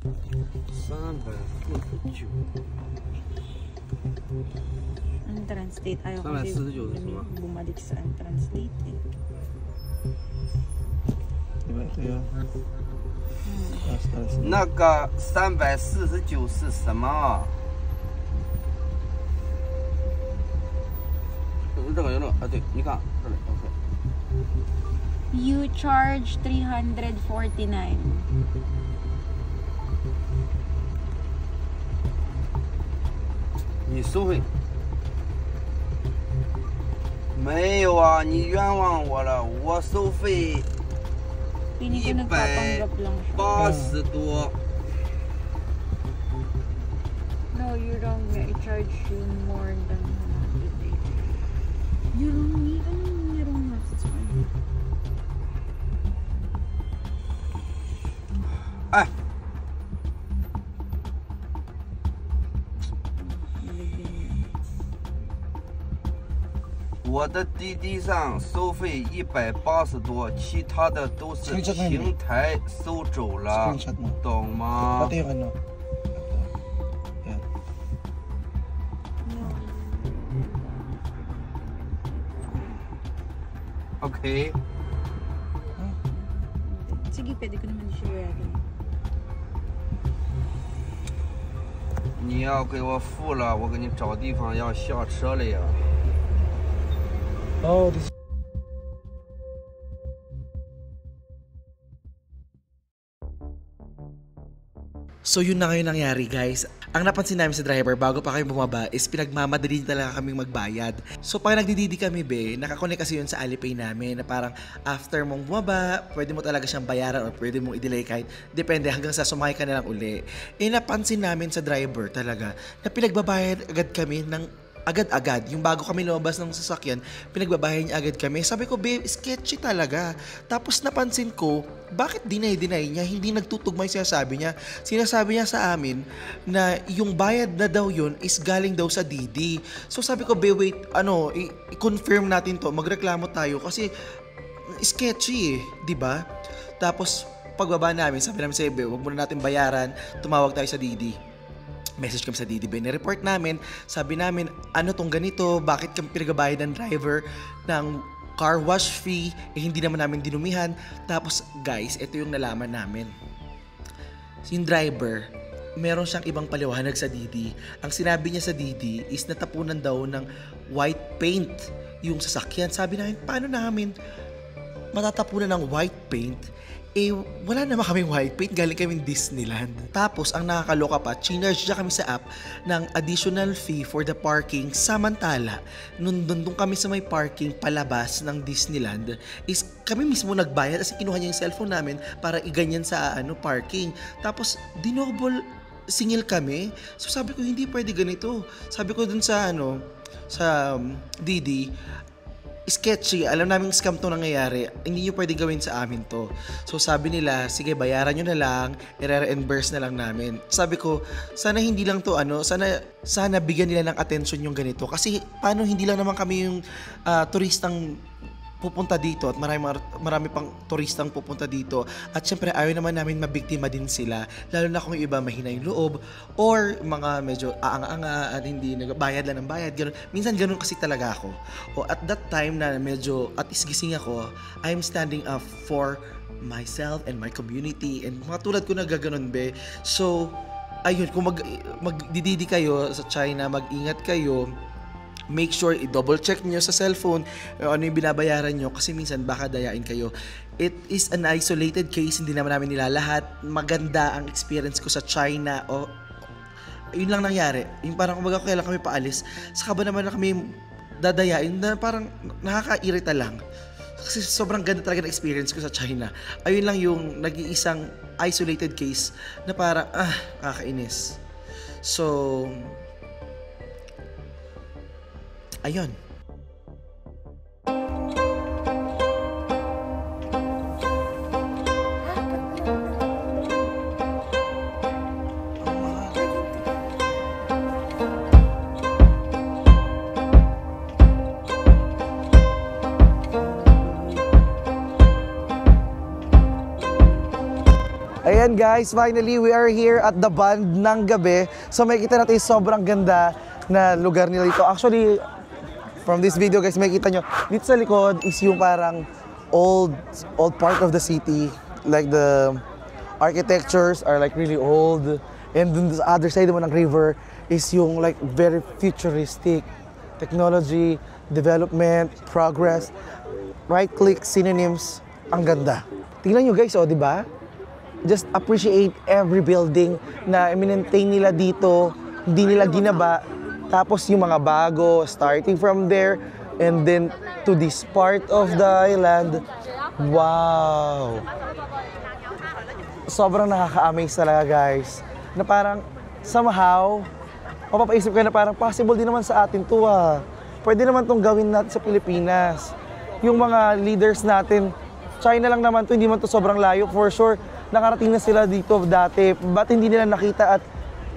349。Ang translate. Ayaw ko 349是什么？ bumalik sa ang translate eh. Diba ito yun? 那个349是什么？这个啊，对，你看这里 OK。 You charge 349. 你收费？没有啊，你冤枉我了，我收费 Piling ko nagpapanggap lang siya. 180多。 No, you're wrong. I charge you more than 100. You're wrong. You're wrong. It's fine. 哎，我的滴滴上收费180多，其他的都是平台收走了， Screenshot mo. 懂吗？ Pati yung ano. Yan. OK， Sige, pwede ko naman siya ready. 你要给我付了，我给你找地方要下车了呀。 Oh, this. So yun na ngayon nangyari guys. Ang napansin namin sa driver bago pa kami bumaba is pinagmamadali talaga kaming magbayad. So pag nagdididi kami be, nakakonek kasi yun sa Alipay namin na parang after mong bumaba, pwede mo talaga siyang bayaran or pwede mong i-delay kahit depende hanggang sa sumakay ka na lang uli. Eh napansin namin sa driver talaga na pinagbabayad agad kami ng agad-agad. Yung bago kami lumabas ng sasakyan, pinagbabayan niya agad kami. Sabi ko, babe, sketchy talaga. Tapos napansin ko, bakit deny niya? Hindi nagtutugma yung sinasabi niya. Sinasabi niya sa amin na yung bayad na daw yun is galing daw sa Didi. So sabi ko, babe, wait, i-confirm natin to. Magreklamo tayo kasi sketchy eh, di ba? Tapos pagbaba namin, sabi namin sa babe, wag muna natin bayaran, tumawag tayo sa Didi. Message kami sa Didi Bay. Report namin, sabi namin, ano tong ganito, bakit kami pinagabayad ng driver ng car wash fee, hindi naman namin dinumihan. Tapos guys, ito yung nalaman namin. Yung driver, meron siyang ibang paliwanag sa Didi. Ang sinabi niya sa Didi is natapunan daw ng white paint yung sasakyan. Sabi namin, paano namin matatapunan ng white paint? Eh, wala naman kaming white paint, galing kaming Disneyland. Tapos, ang nakakaloka pa, chinarge niya kami sa app ng additional fee for the parking. Samantala, nung doon kami sa may parking palabas ng Disneyland, is kami mismo nagbayad kasi kinuha niya yung cellphone namin para iganyan sa parking. Tapos, dinoble singil kami. So, sabi ko, hindi pwede ganito. Sabi ko dun sa Didi, sketchy, alam namin scam to nangyayari, hindi nyo pwedeng gawin sa amin to. So sabi nila, sige bayaran nyo na lang, i-reimburse na lang namin. Sabi ko, sana hindi lang to sana bigyan nila ng attention yung ganito. Kasi paano hindi lang naman kami yung turistang pupunta dito at marami pang turistang pupunta dito at syempre ayaw naman namin mabiktima din sila, lalo na kung iba mahina yung loob or mga medyo aanga-anga at hindi nagbayad lang ng bayad, ganun. Minsan ganun kasi talaga ako. O at that time na medyo at isgising ako, I'm standing up for myself and my community and mga tulad ko na gaganon be. So ayun, kung magdididi kayo sa China, mag-ingat kayo. Make sure i-double check nyo sa cellphone ano yung binabayaran nyo kasi minsan baka dayain kayo. It is an isolated case, hindi naman namin nilalahat. Maganda ang experience ko sa China. Yun lang nangyari. Yung parang kumbaga kailan kami paalis, saka ba naman na kami dadayain na parang nakakairita lang. Kasi sobrang ganda talaga ng experience ko sa China. Ayun lang yung nag-iisang isolated case na parang kakainis. So ayun. Ayan Ayun guys, finally we are here at the band ng gabi. So makikita natin sobrang ganda na lugar nila dito. Actually, from this video guys, makikita nyo, dito sa likod is yung parang old part of the city. Like the architectures are like really old. And dun sa other side naman ng river is yung like very futuristic technology, development, progress. Right-click synonyms, ang ganda. Tingnan nyo guys, di ba? Just appreciate every building na i-maintain nila dito, hindi nila ginaba. Tapos yung mga bago, starting from there, and then to this part of the island. Wow! Sobrang nakaka-amaze talaga guys. Na parang somehow, mapapaisip ka na parang possible din naman sa atin to Pwede naman tong gawin natin sa Pilipinas. Yung mga leaders natin, China lang naman to, hindi man to sobrang layo for sure. Nakarating na sila dito dati, ba't hindi nila nakita at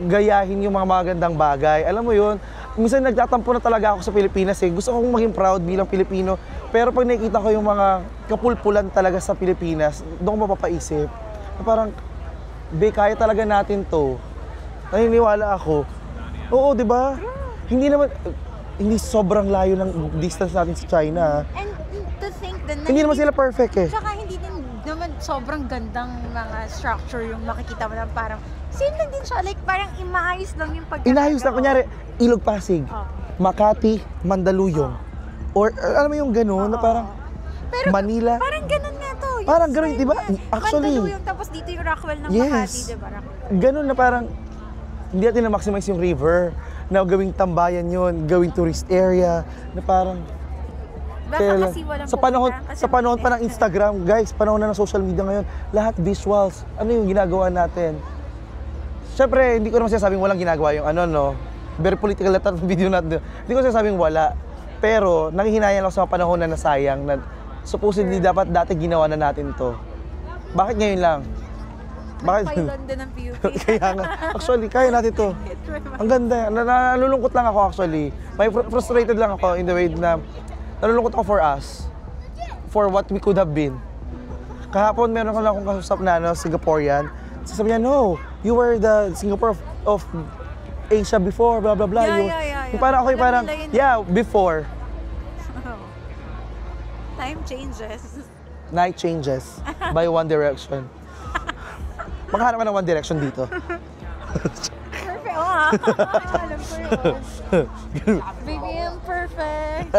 gayahin yung mga magandang bagay? Alam mo yun, minsan nagtatampo na talaga ako sa Pilipinas Gusto kong maging proud bilang Pilipino. Pero pag nakikita ko yung mga kapulpulan talaga sa Pilipinas, doon ko mapapaisip na parang, kaya talaga natin to. Naniniwala ako. Oo, di ba? Hindi sobrang layo ng distance natin sa China. And to think that hindi naman sila perfect Tsaka hindi din naman sobrang gandang mga structure yung makikita mo na parang same lang din siya. Like parang imaayos lang yung pagkakagawa. Inayos lang. Kunyari, Ilog Pasig, Makati, Mandaluyong. Or alam mo yung gano'n na parang pero, Manila. Parang ganun nga to. Parang ganun, di ba? Actually. Mandaluyong, tapos dito yung Rockwell ng Yes. Makati, di ba? Ganun na parang hindi natin na-maximize yung river, na gawing tambayan yun, gawing tourist area, na parang Baka kasi walang sa panahon pa ng Instagram, guys, panahon na ng social media ngayon, lahat visuals. Ano yung ginagawa natin? Siyempre, hindi ko naman sinasabing walang ginagawa yung very political na video natin. Hindi ko sinasabing wala. Pero, nanghihinayan lang sa mga panahon na nasayang na supposedly dapat dati ginawa na natin to. Bakit ngayon lang? Bakit? Pylon din ng PUP. Kaya nga. Actually, kaya natin to. Ang ganda. Nalulungkot lang ako actually. May frustrated lang ako in the way na nalulungkot ako for us. For what we could have been. Kahapon meron ko lang akong kasusap na Singaporean. Sabi niya, no, you were the Singapore of Asia before, blah blah blah. Yeah. Yung parang ako yung parang, before. Time changes. Night changes by One Direction. Maghanap ka ng One Direction dito. Perfect. Alam ko yun. Baby, I'm perfect.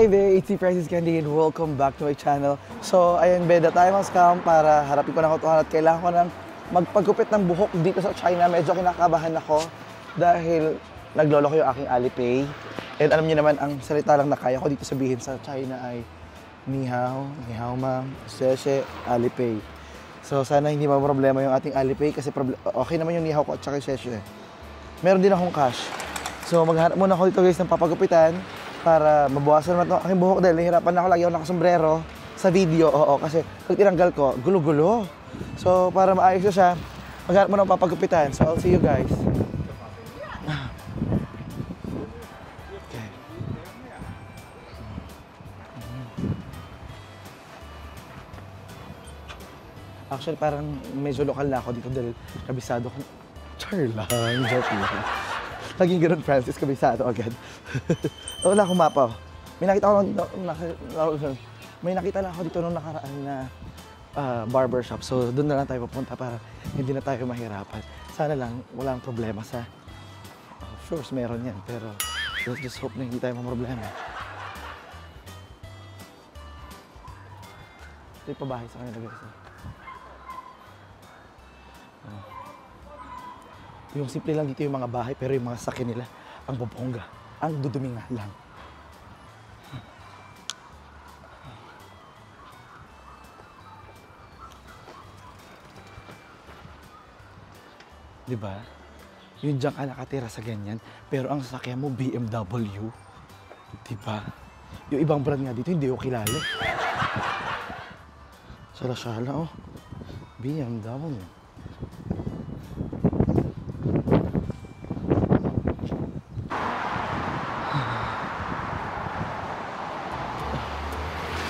Hi be, it's si Francis Candy and welcome back to my channel. So ayun be, the time has come para harapin ko na katotohanan at kailangan ko ng magpagupit ng buhok dito sa China. Medyo kinakabahan ako dahil naglolo ko yung aking Alipay. And alam niyo naman, ang salita lang na kaya ko dito sabihin sa China ay Ni hao, ni hao ma'am, Sheshe, Alipay. So sana hindi problema yung ating Alipay kasi okay naman yung ni hao ko at saka Sheshe. Meron din akong cash. So maghanap muna ako dito guys ng papagupitan para mabawasan naman ito aking buhok dahil nahihirapan ako, lagi ako nakasombrero sa video. Oo, kasi pag tinanggal ko, gulo-gulo. So para maayos ko siya, maghanap muna ng papagupitan. So I'll see you guys. Okay. Actually parang medyo lokal na ako dito dahil kabisado ko. Char lang, joke lang. Laging gano'n, Francis, kabisado agad. Wala akong mapa. May nakita lang ako dito nung nakaraan na barbershop. So doon na lang tayo pupunta para hindi na tayo mahirapan. Sana lang walang problema sa... Of course, meron yan. Pero let's just hope na hindi tayo problema. Ito yung pabahay sa kanila guys. Yung simple lang dito yung mga bahay, pero yung mga sakyan nila, ang bobongga, ang dudumi nga lang. Diba? Yung dyan ka nakatira sa ganyan, pero ang sasakyan mo BMW. Diba? Yung ibang brand nga dito, hindi ko kilala. Sala-sala, oh. BMW.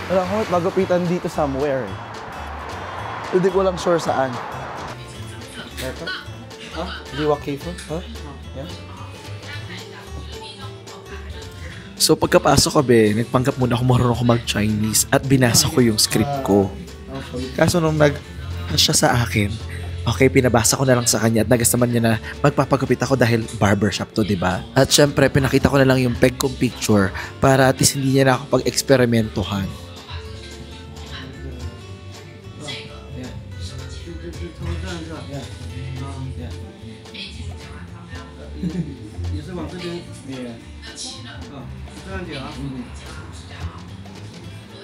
Wala akong magupitan dito somewhere. Hindi ko lang sure saan. Ito? Huh? Liwa Kifo? Huh? Yeah? So pagkapasok ko be, nagpanggap muna ako marunong ako mag-Chinese at binasa ko yung script ko. Kaso nung nag-siya sa akin, okay, pinabasa ko na lang sa kanya at nagasaman niya na magpapagupit ako dahil barbershop to, diba? At syempre, pinakita ko na lang yung peg kong picture para at least hindi niya na ako pag-eksperimentohan.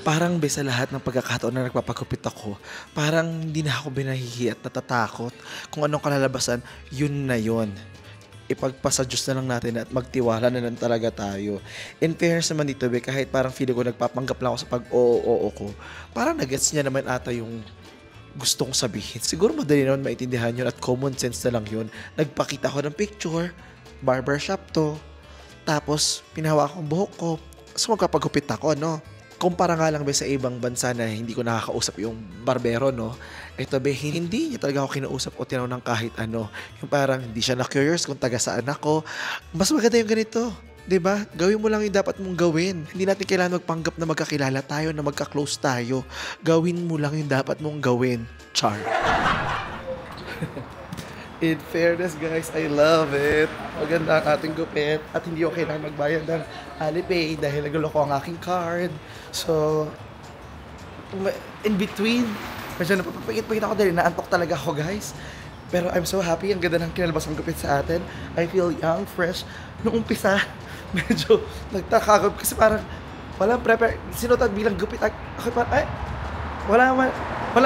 Parang sa lahat ng pagkakataon na nagpapagupit ako, parang hindi na ako binahihi at natatakot kung anong kalalabasan, yun na yun. Ipagpasa Diyos na lang natin at magtiwala na lang talaga tayo. In fairness naman dito, kahit parang feeling ko nagpapanggap lang ako sa pag-oo ko, parang nagets niya naman ata yung gusto kong sabihin. Siguro madali naman maintindihan yun at common sense na lang yun. Nagpakita ko ng picture, barbershop to, tapos pinahawa ko ang buhok ko, so magpapagupit ako, no? Kumpara nga lang sa ibang bansa na hindi ko nakakausap yung barbero, no? Ito hindi niya talaga ako kinausap o tinanong ng kahit ano. Yung parang hindi siya na-curious kung taga saan ako. Mas maganda yung ganito, diba? Gawin mo lang yung dapat mong gawin. Hindi natin kailangan magpanggap na magkakilala tayo, na magka-close tayo. Gawin mo lang yung dapat mong gawin. Char. In fairness guys, I love it. Maganda ang ating gupit at hindi okay lang magbayad ng Alipay dahil nagluloko ang aking card. So, in between, medyo napapagpagit-pagit ako dahil naantok talaga ako guys. Pero I'm so happy, ang ganda ng kinalabas ang gupit sa atin. I feel young, fresh. Noong umpisa, medyo nagtaka ako kasi parang walang prepare. Sinutad bilang gupit. Ako parang, wala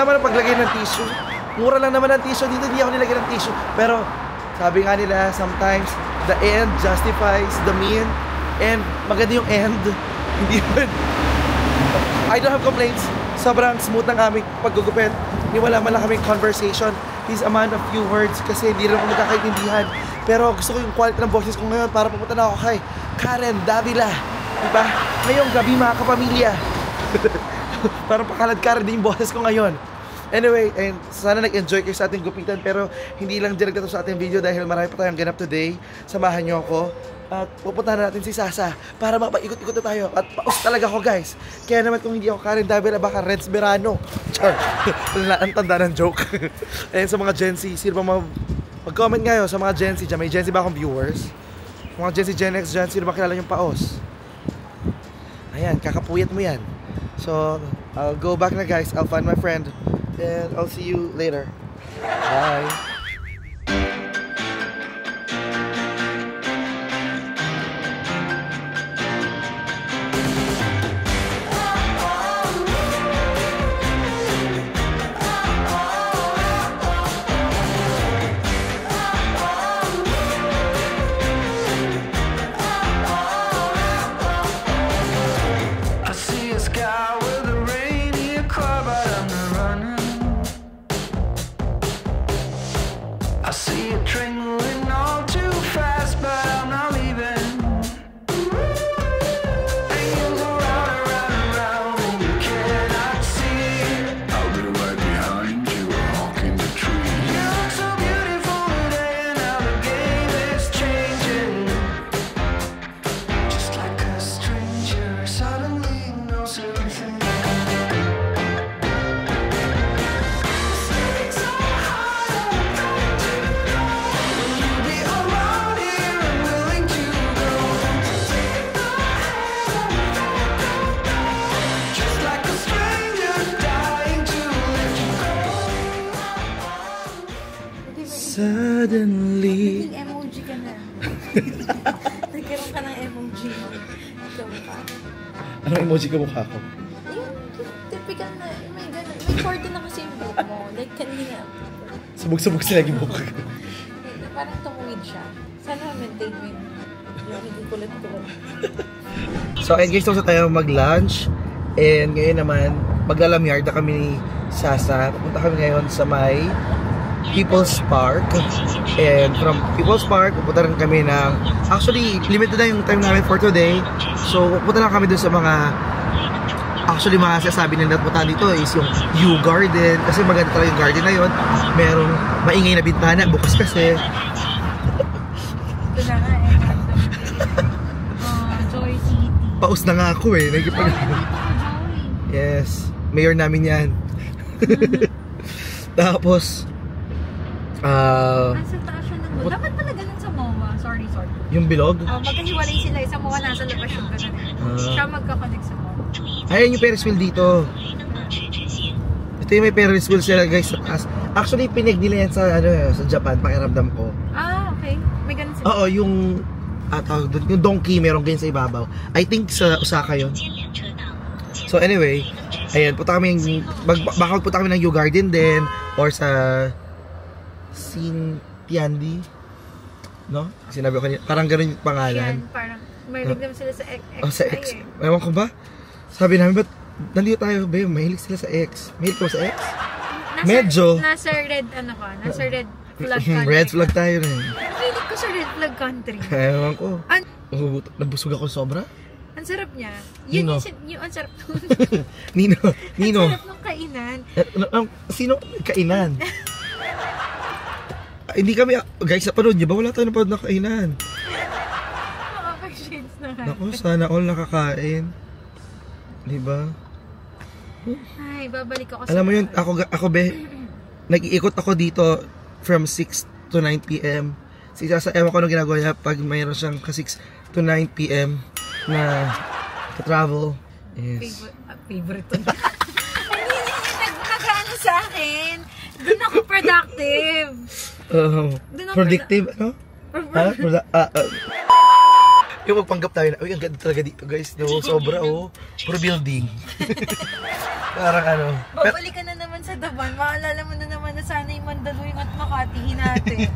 man ang paglagay ng tissue. Mura lang naman ang tissue dito, hindi ako nilagyan ng tissue. Pero sabi nga nila, sometimes the end justifies the mean. And maganda yung end. Hindi man. I don't have complaints. Sobrang smooth ng aming paggugupit. Wala man lang kaming conversation. He's a man of few words kasi hindi rin ako magkakaintindihan. Pero gusto ko yung quality ng boses ko ngayon para pumunta na ako kay Karen Davila. Diba? Ngayong gabi mga kapamilya. Parang pakalad-Karen din yung boses ko ngayon. Anyway, and sana nag-enjoy kayo sa ating gupitan pero hindi lang direct sa ating video dahil marami pa tayong ganap today. Samahan nyo ako at pupuntahan natin si Sasa para mapaikot-ikot na tayo at paus talaga ako guys. Kaya naman kung hindi ako Karen Davila baka Reds Verano. Char! Ang tanda ng joke. And sa mga Gen Z, sino ba mag-comment ngayon sa mga Gen Z dyan? May Gen Z ba akong viewers? Mga Gen Z, Gen X dyan, sino ba kilala yung paus? Ayan, kakapuyat mo yan. So, I'll go back na guys. I'll find my friend. And I'll see you later. Bye. Suddenly. Naging emoji ka na. Nagkaroon ka ng emoji mo. Ikaw ka. Anong emoji ka mukha ko? Yung typical na, may ganun. May 40 na kasi yung buhok mo. Like kanina. Subog-subog sila yung buhok ko. Parang tumuwid siya. Sana maintain mo yung hindi kulit-kulit. So, ayun guys, tapos tayo mag-lunch. And ngayon naman, maglalamyard na kami ni Sasa. Pupunta kami ngayon sa may People's Park. And from People's Park, pupunta rin kami ng... Actually, limited na yung time namin for today. So, pupunta lang kami dun sa mga... Actually, mga sasabi nila punta dito is yung U Garden. Kasi maganda talaga yung garden na yun. Merong maingay na bintana. Bukas kasi. Ito na nga Joy City. Paus na nga ako eh. Yes. Mayor namin yan. Tapos... nasa taas siya ng MOA. Dapat pala ganun sa MOA. Sorry. Yung bilog? Magkahiwalay sila. Sa MOA nasa labas yung ganun. Siya magkakonect sa MOA. Ayan yung Ferris wheel dito. Ito yung may Ferris wheel sila guys sa taas. Actually, pinag nila yan sa, sa Japan. Pakiramdam ko. Okay. May ganun sila. Oo, yung donkey meron ganyan sa ibabaw. I think sa Osaka yun. So anyway, ayan, punta kami baka magpunta kami ng U Garden din or sa Tiandi, no? Sinabi ko kanina, parang gano'n yung pangalan. Yan, parang mahilig naman sila sa X. Oh, sa X. Ewan ko ba? Sabi namin, ba't nandito tayo, ba? Mahilig sila sa X. Mahilig ko sa X? Medyo. Nasa red, nasa red flag country. Red flag tayo rin. Mahilig ko sa red flag country. Ewan ko. Nabusog ako sobra? Ang sarap niya. Yun Nino? yung ang sarap nun. Nino? Ang sarap nung kainan. Sino kainan? Hindi kami, guys, napanood niyo ba? Wala tayo napanood na kainan. Makaka-shades na nga. Naku, sana all nakakain. Diba? Ay, babalik ako Alam mo yun, ako be, nag-iikot ako dito from 6 to 9 p.m. Si Sasa, ewan ko anong ginagawa niya pag mayroon siyang 6 to 9 p.m. na travel. Yes. Favorite to. Nag-ano sa akin. Doon ako productive. Predictive, ano? Yung magpanggap tayo na, uy, ang ganda talaga dito guys, no? Sobra, puro building. Parang ano. Babalik ka na naman sa Daban, maalala mo na naman na sana yung Mandaluyong at Makati natin.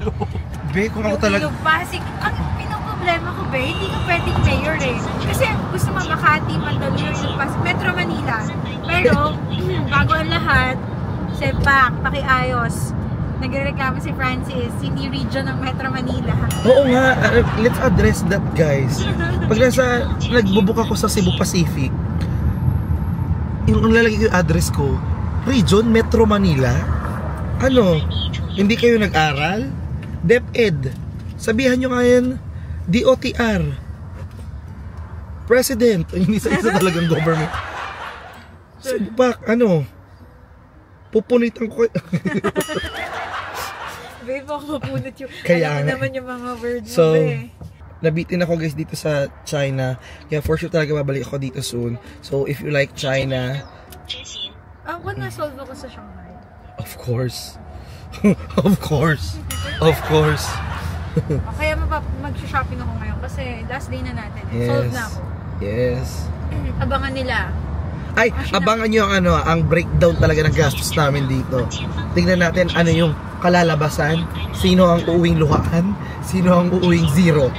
Be, kung ako talaga... Yung Pasig, ang pinoproblema ko, be, hindi ka pwedeng mayor eh. Kasi gusto mo Makati, Mandaluyong, yung Pasig, Metro Manila. Pero, bago ang lahat, sepak, pakiayos. Nagrereklamo si Francis, hindi region ng Metro Manila. Oo nga, let's address that guys. Pag nagbubuk ako sa Cebu Pacific, yung lalagay ko yung address ko, region Metro Manila. Ano? Hindi kayo nag-aral? DepEd. Sabihan nyo nga yan, DOTR. President. Hindi sa isa talagang government. Cebu Pac, ano? Pupunitan ko. Babe, ako mapunit yung, kaya alam mo naman yung mga words so, mo, eh. nabitin ako guys dito sa China. Kaya for sure talaga babalik ako dito soon. So if you like China, Ako na-solve ako sa Shanghai. of course. Of course. Of course. Kaya mag-shopping ako ngayon kasi last day na natin. Yes. Solve na ako. Yes. Abangan nila. Ay, abangan nyo ang ang breakdown talaga ng gastos namin dito. Tingnan natin ano yung kalalabasan, sino ang uuwing luhaan, sino ang uuwing zero.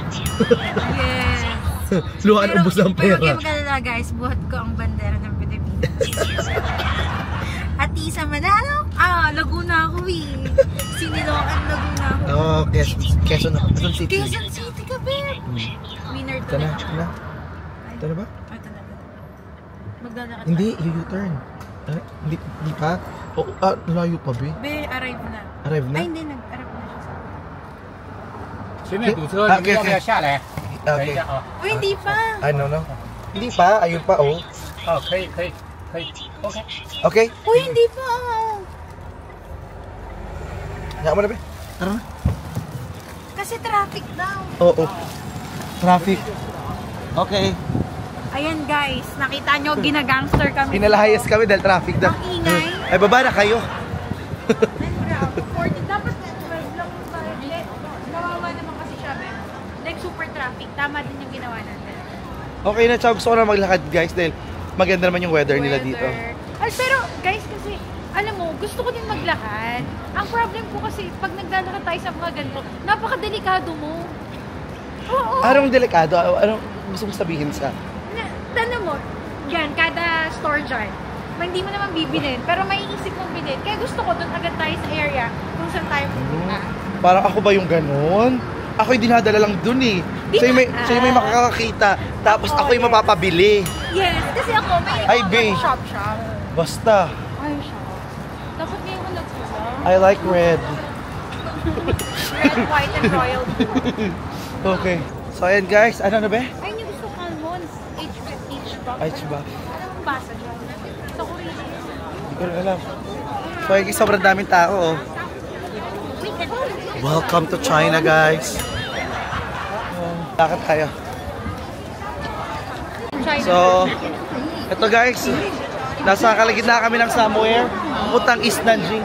Yes. Luhaan ubos ng Pero pera. huwag kayo magalala guys, buhat ko ang bandera ng Pilipinas. Atisa Manalo? Laguna ako eh. Sinilokan Laguna ako. Oh, Quezon City. Quezon City ka, babe. Winner to Ito na, ito na. Ito na ba? Ito na. Maglalakad Hindi, U-turn. Hindi pa? Oh, layo pa, be. Be, arrive na. Arrive na? Ay, hindi. Nag-arrive na siya. 前面堵车，你们要不要下来？等一 Okay. 下啊。 Uy, hindi pa. Ano, no? Hindi pa, ayun pa, oh. 哦，可以可以可以，OK。 Okay? Uy, hindi pa. Kaya mo na, be. Tara na. Kasi traffic daw. Oo. Traffic. Okay. Ayan guys, nakita nyo, ginagangster kami. Pinalayas kami dahil traffic daw. Ang ingay. Ay, baba na kayo. Grabe, 40. Dapat 12 lang yung target. Nawawa naman kasi siya, babe. Like super traffic. Tama din yung ginawa natin. Okay na, tsaka gusto ko na maglakad, guys, dahil maganda naman yung weather nila dito. Ay, pero guys, kasi alam mo, gusto ko din maglakad. Ang problem ko kasi, pag naglalakad tayo sa mga ganito, napakadelikado mo. Oo. Anong delikado? Anong gusto mong sabihin sa? Tanong mo, yan, kada store dyan, hindi mo naman bibilin, pero may isip mong bilhin. Kaya gusto ko doon agad tayo sa area kung saan tayo pupunta. Parang ako ba yung ganun? Ako yung dinadala lang dun eh. Siya yung may makakakita, tapos ako yung mapapabili. Yes, kasi ako, may Ay, babe. shop-shop. Basta. Ay, shop. Dapat ngayon ko nagpula. I like red. Red, white, and royal blue. Okay. So ayan guys, ano na ba? Ay, yung gusto ko almonds. H-box. Ay, ba? Anong basa dyan? Sa Korea. Hindi ko rin alam. So ayun guys, sobrang daming tao oh. Welcome to China guys. Lakad tayo. China. So, ito guys, nasa kalagitnaan kami ng somewhere. Putang East Nanjing.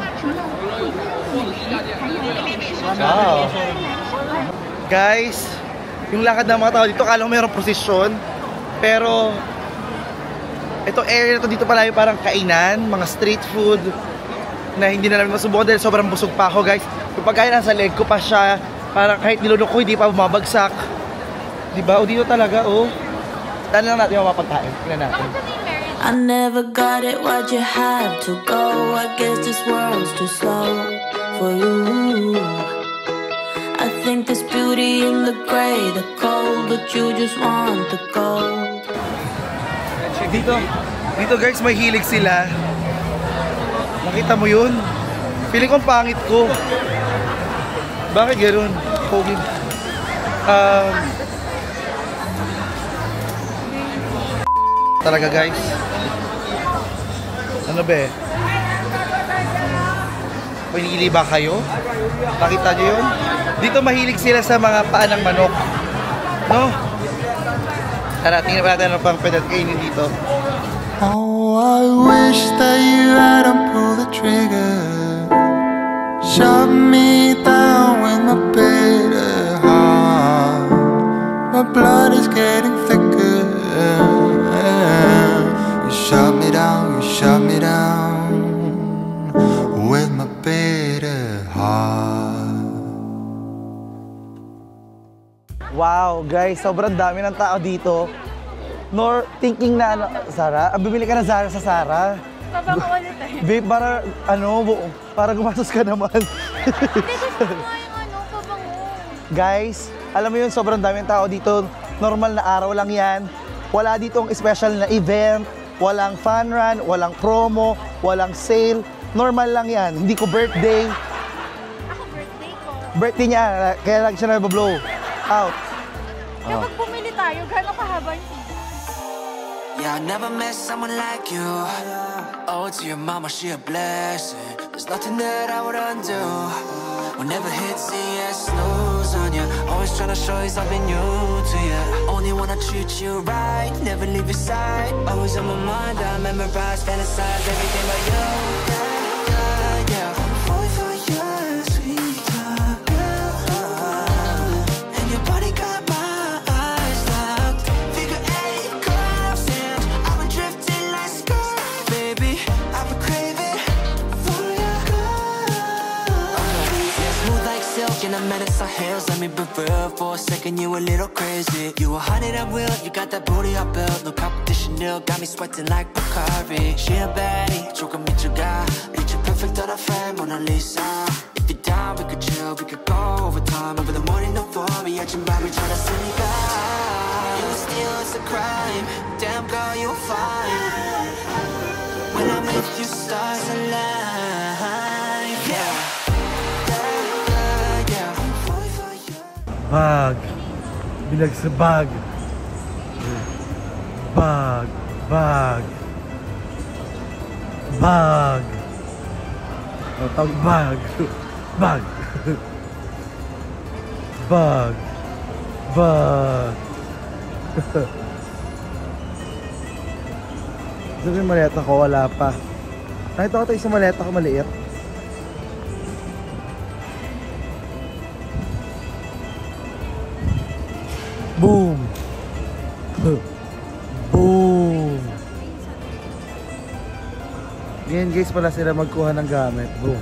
Wow. Guys, yung lakad ng mga tao dito, kala ko mayroong prosesyon. Pero, itong area to dito pala yung parang kainan, mga street food na hindi na namin masubukan dahil sobrang busog pa ako guys. Yung pagkain nasa leg ko pa siya, parang kahit nilunok ko hindi pa bumabagsak. Diba? O dito talaga, oh. Tahan lang natin yung mga pagkain. Tingnan natin. I never got it, why'd you have to go? I guess this world's too slow for you. I think there's beauty in the gray, the cold, but you just want the gold. Dito guys, may hilig sila. Nakita mo yun? Feeling ko ang pangit ko. Bakit gano'n? Pogi. Talaga guys. Ano ba eh? Pinili ba kayo? Nakita nyo yun? Dito mahilig sila sa mga paa ng manok. No? Tara, tingnan natin ano pang pwede kainin dito. Oh, I wish that you hadn't pulled the trigger. Shut me down with my bitter heart. My blood is getting thicker. You shut me down with my bitter heart. Wow, guys, sobrang dami ng tao dito. Nor thinking na ano, Zara, bibili ka na Zara sa Zara. Pabango ulit eh. Babe, para gumastos ka naman. Hindi, gusto ko nga yung pabango. Guys, alam mo yun, sobrang daming tao dito. Normal na araw lang yan. Wala ditong special na event, walang fun run, walang promo, walang sale. Normal lang yan. Hindi ko birthday. Ako birthday ko. Birthday niya, kaya lagi siya nabablow out. Kapag bumili tayo, gano'ng kahaba yung Yeah, I never met someone like you. Oh, to your mama, she a blessing. There's nothing that I would undo. We'll never hit the snooze on you. Always always trying to show you something new to you. Only wanna treat you right, never leave your side. Always on my mind, I memorize, fantasize everything about you. Yeah, yeah, yeah. I'm falling for you, sweet girl. And your body got my eyes locked. Figure 8 curves and I've been drifting like skirt. Baby, I've been craving for your girl. Smooth like silk and I'm at our heels. Let me be real for a second, you a little crazy. You a honey that will, you got that booty I built. No competition, nil, got me sweating like Bacardi. She a baddie, 조금 미쳐가. Picture perfect on a frame, Mona Lisa. If you're down, we could chill, we could go overtime. Over the morning, no for me, 아침 밤을 찾아 쓰니까. You steal, it's a crime. Damn girl, you're fine. When I'm with you, stars align. Yeah. Bag. Bilag sa bag. Bag. Bag. Bag. Tawag bag. Bag. Bag. Bag. Sabi yung maleta ko, wala pa. Nakita ko tayo sa maleta ko maliit. Boom! Boom! Ganyan guys pala sila magkuha ng gamit. Boom!